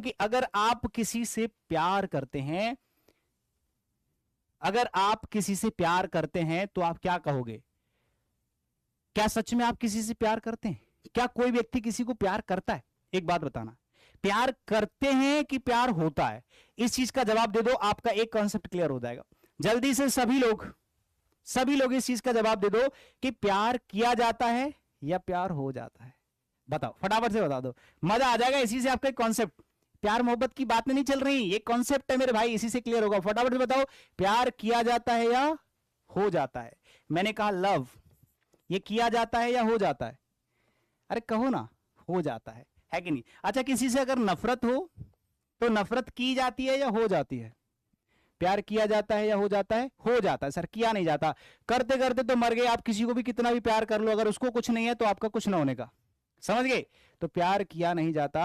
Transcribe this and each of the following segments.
कि अगर आप किसी से प्यार करते हैं, अगर आप किसी से प्यार करते हैं तो आप क्या कहोगे? क्या सच में आप किसी से प्यार करते हैं? क्या कोई व्यक्ति किसी को प्यार करता है? एक बात बताना, प्यार करते हैं कि प्यार होता है? इस चीज का जवाब दे दो, आपका एक कॉन्सेप्ट क्लियर हो जाएगा। जल्दी से सभी लोग इस चीज का जवाब दे दो कि प्यार किया जाता है या प्यार हो जाता है। बताओ, फटाफट से बता दो, मजा आ जाएगा। इसी से आपका एक कॉन्सेप्ट, प्यार मोहब्बत की बात नहीं चल रही, ये कॉन्सेप्ट है मेरे भाई, इसी से क्लियर होगा। फटाफट से बताओ, प्यार किया जाता है या हो जाता है? मैंने कहा लव, ये किया जाता है या हो जाता है? अरे कहो ना, हो जाता है कि नहीं? अच्छा, किसी से अगर नफरत हो तो नफरत की जाती है या हो जाती है? प्यार किया जाता है या हो जाता है? हो जाता है सर, किया नहीं जाता। करते करते तो मर गए। आप किसी को भी कितना भी प्यार कर लो, अगर उसको कुछ नहीं है तो आपका कुछ ना होने का, समझ गए? तो प्यार किया नहीं जाता,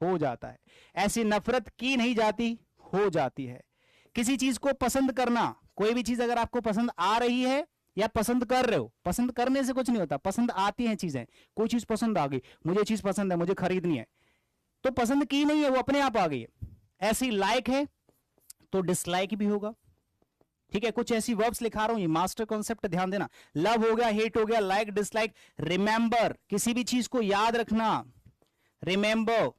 हो जाता है। ऐसी नफरत की नहीं जाती, हो जाती है। किसी चीज को पसंद करना, कोई भी चीज अगर आपको पसंद आ रही है या पसंद कर रहे हो, पसंद करने से कुछ नहीं होता, पसंद आती हैं चीजें। कोई चीज पसंद आ गई, मुझे चीज पसंद है, मुझे खरीदनी है, तो पसंद की नहीं है, वो अपने आप आ गई है। ऐसी लाइक है तो डिसलाइक भी होगा, ठीक है? कुछ ऐसी वर्ब्स लिखा रहा हूं, ये मास्टर कॉन्सेप्ट, ध्यान देना। लव हो गया, हेट हो गया, लाइक डिसलाइक, रिमेंबर, किसी भी चीज को याद रखना, रिमेंबर,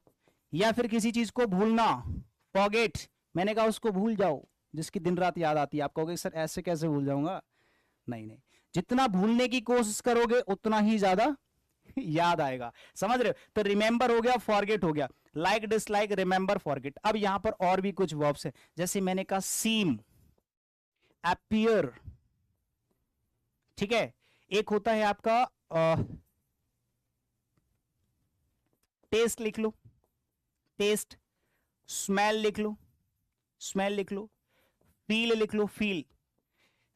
या फिर किसी चीज को भूलना, फॉरगेट। मैंने कहा उसको भूल जाओ जिसकी दिन रात याद आती है। आप कहोगे सर ऐसे कैसे भूल जाऊंगा? नहीं नहीं, जितना भूलने की कोशिश करोगे उतना ही ज्यादा याद आएगा, समझ रहे हो? तो रिमेंबर हो गया, फॉरगेट हो गया, लाइक डिसलाइक, रिमेंबर, फॉरगेट। अब यहां पर और भी कुछ वर्ब्स है, जैसे मैंने कहा सीम, अपीयर, ठीक है? एक होता है आपका टेस्ट, लिख लो टेस्ट, स्मेल लिख लो, स्मेल लिख लो, फील लिख लो, फील,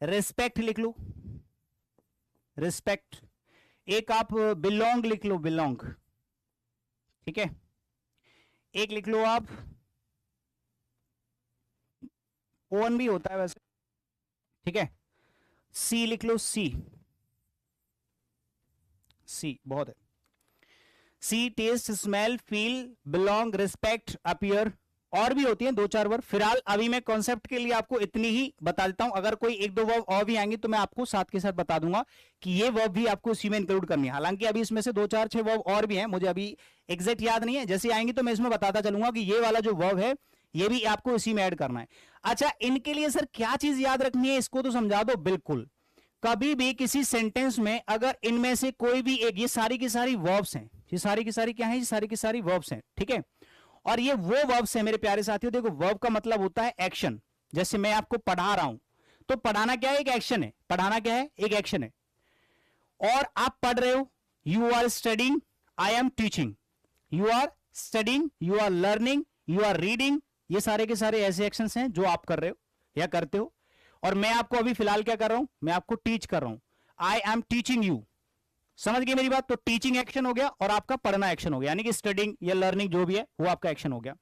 रिस्पेक्ट लिख लो, रिस्पेक्ट। एक आप बिलोंग लिख लो, बिलोंग, ठीक है? एक लिख लो आप ओन भी होता है वैसे, ठीक है? सी लिख लो, सी, सी बहुत है। See, taste, smell, feel, belong, respect, appear, और भी होती हैं दो चार वर्ब। फिलहाल अभी मैं कॉन्सेप्ट के लिए आपको इतनी ही बता देता हूं। अगर कोई एक दो वर्ब और भी आएंगी तो मैं आपको साथ के साथ बता दूंगा कि ये वर्ब भी आपको इसी में इंक्लूड करनी है। हालांकि अभी इसमें से दो चार छह वर्ब और भी हैं, मुझे अभी एग्जैक्ट याद नहीं है, जैसे आएंगी तो मैं इसमें बताता चलूंगा कि ये वाला जो वर्ब है ये भी आपको इसी में ऐड करना है। अच्छा, इनके लिए सर क्या चीज याद रखनी है, इसको तो समझा दो। बिल्कुल, कभी भी किसी सेंटेंस में अगर इनमें से कोई भी एक, ये सारी की सारी वर्ब्स हैं, ये सारी की सारी क्या है, ये सारी की सारी वर्ब्स हैं, ठीक है? और ये वो वर्ब्स हैं मेरे प्यारे साथियों। देखो, वर्ब का मतलब होता है एक्शन। जैसे मैं आपको पढ़ा रहा हूं तो पढ़ाना क्या है? एक एक्शन है। पढ़ाना क्या है? एक एक्शन है। और आप पढ़ रहे हो, you are studying, I am teaching, you are studying, you are learning, you are reading, ये सारे के सारे ऐसे एक्शंस हैं जो आप कर रहे हो या करते हो। और मैं आपको अभी फिलहाल क्या कर रहा हूं? मैं आपको टीच कर रहा हूं, आई एम टीचिंग यू। समझ गए मेरी बात? तो टीचिंग एक्शन हो गया और आपका पढ़ना एक्शन हो गया, यानी कि स्टडिंग या लर्निंग जो भी है वो आपका एक्शन हो गया।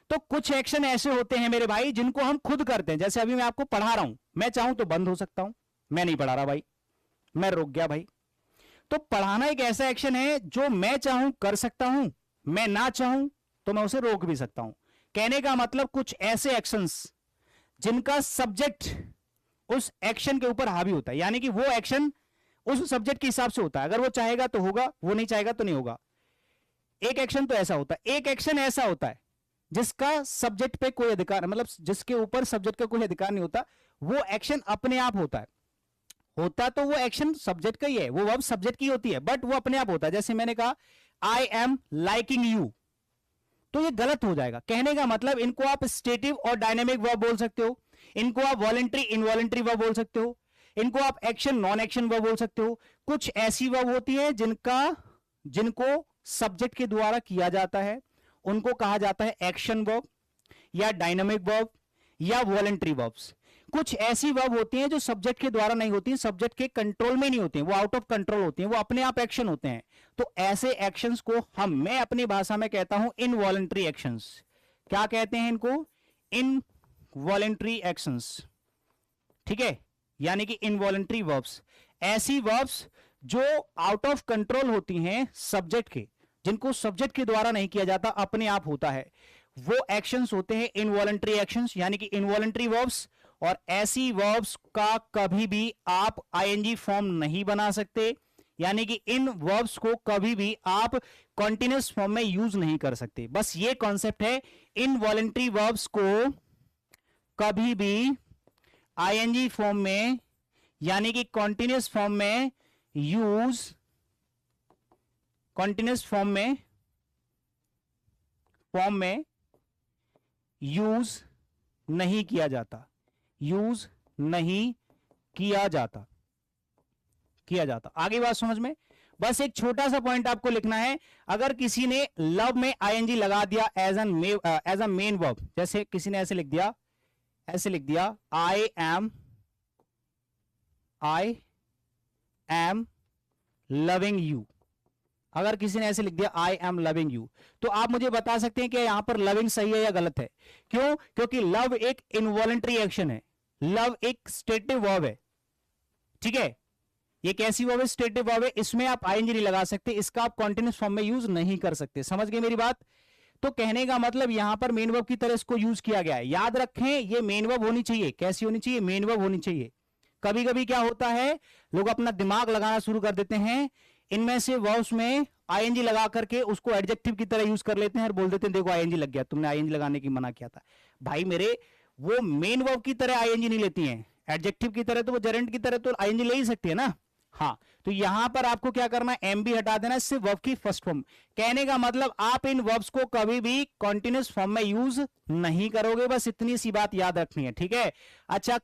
तो कुछ एक्शन ऐसे होते हैं मेरे भाई जिनको हम खुद करते हैं। जैसे अभी मैं आपको पढ़ा रहा हूं, मैं चाहूं तो बंद हो सकता हूं, मैं नहीं पढ़ा रहा भाई, मैं रुक गया भाई। तो पढ़ाना एक ऐसा एक्शन है जो मैं चाहूं कर सकता हूं, मैं ना चाहूं तो मैं उसे रोक भी सकता हूं। कहने का मतलब कुछ ऐसे एक्शंस जिनका सब्जेक्ट उस एक्शन के ऊपर हावी होता है, यानी कि वो एक्शन उस सब्जेक्ट के हिसाब से होता है। अगर वो चाहेगा तो होगा, वो नहीं चाहेगा तो नहीं होगा। एक एक्शन तो ऐसा होता है, एक एक्शन ऐसा होता है जिसका सब्जेक्ट पे कोई अधिकार, मतलब जिसके ऊपर सब्जेक्ट का कोई अधिकार नहीं होता, वो एक्शन अपने आप होता है। होता तो वो एक्शन सब्जेक्ट का ही है, वो वर्ब सब्जेक्ट की होती है, बट वो अपने आप होता है। जैसे मैंने कहा आई एम लाइकिंग यू, तो ये गलत हो जाएगा। कहने का मतलब इनको आप स्टेटिव और डायनेमिक वर्ब बोल सकते हो, इनको आप वॉलेंट्री इनवॉलेंट्री वर्ब बोल सकते हो, इनको आप एक्शन नॉन एक्शन वर्ब बोल सकते हो। कुछ ऐसी वर्ब होती है जिनको सब्जेक्ट के द्वारा किया जाता है, उनको कहा जाता है एक्शन वर्ब या डायनामिक वर्ब या वॉलेंट्री वर्ब्स। कुछ ऐसी वर्ब होती हैं जो सब्जेक्ट के द्वारा नहीं होती, सब्जेक्ट के कंट्रोल में नहीं होती हैं, वो आउट ऑफ कंट्रोल होती हैं, वो अपने आप एक्शन होते हैं। तो ऐसे एक्शंस को मैं अपनी भाषा में कहता हूं इनवॉलेंट्री एक्शंस। क्या कहते हैं इनको? इनवॉलेंट्री एक्शंस, ठीक है? यानी कि इनवॉलेंट्री वर्ब्स, ऐसी वर्ब्स जो आउट ऑफ कंट्रोल होती हैं सब्जेक्ट के, जिनको सब्जेक्ट के द्वारा नहीं किया जाता, अपने आप होता है। वो एक्शंस होते हैं इनवॉलंटरी एक्शंस, यानी कि इनवॉलंटरी वर्ब्स, और ऐसी वर्ब्स का कभी भी आप आईएनजी फॉर्म नहीं बना सकते, यानी कि इन वर्ब्स को कभी भी आप कॉन्टिन्यूस फॉर्म में यूज नहीं कर सकते। बस ये कॉन्सेप्ट है, इनवॉलंटरी वर्ब्स को कभी भी आईएनजी फॉर्म में यानी कि कॉन्टिन्यूस फॉर्म में यूज, कॉन्टिन्यूस फॉर्म में यूज नहीं किया जाता, यूज नहीं किया जाता। आगे बात समझ में? बस एक छोटा सा पॉइंट आपको लिखना है, अगर किसी ने लव में आईएनजी लगा दिया एज अ मेन वर्ब, जैसे किसी ने ऐसे लिख दिया आई एम लविंग यू, अगर किसी ने ऐसे लिख दिया आई एम लविंग यू, तो आप मुझे बता सकते हैं कि यहां पर लविंग सही है या गलत है? क्यों? क्योंकि लव एक इनवॉलंटरी एक्शन है, लव एक स्टेटिव वर्ब है, ठीक है? ये कैसी वर्ब है? स्टेटिव वर्ब है, इसमें आप आईएनजी नहीं लगा सकते, इसका आप कॉन्टिन्यूस फॉर्म में यूज नहीं कर सकते। समझ गए मेरी बात? तो कहने का मतलब यहां पर मेन वर्ब की तरह इसको यूज किया गया है। याद रखें, ये मेन वर्ब होनी चाहिए। कैसी होनी चाहिए? मेन वर्ब होनी चाहिए। कभी कभी क्या होता है, लोग अपना दिमाग लगाना शुरू कर देते हैं, इनमें से वर्ब्स में आईएनजी लगा करके उसको एडजेक्टिव की तरह यूज कर लेते हैं और बोल देते हैं देखो आईएनजी लग गया, तुमने आईएनजी लगाने की मना किया था। भाई मेरे, वो मेन वर्ब की तरह आईएनजी नहीं लेती हैं, एडजेक्टिव की तरह तो वो जेरेंट की तरह तो आईएनजी ले ही सकती है ना। हाँ, तो यहां पर आपको क्या करना है, एम भी हटा देना, इससे वर्ब की फर्स्ट फॉर्म। कहने का मतलब आप इन वर्ब्स को कभी भी कॉन्टिन्यूस फॉर्म में यूज नहीं करोगे, बस इतनी सी बात याद रखनी है, ठीक है? अच्छा,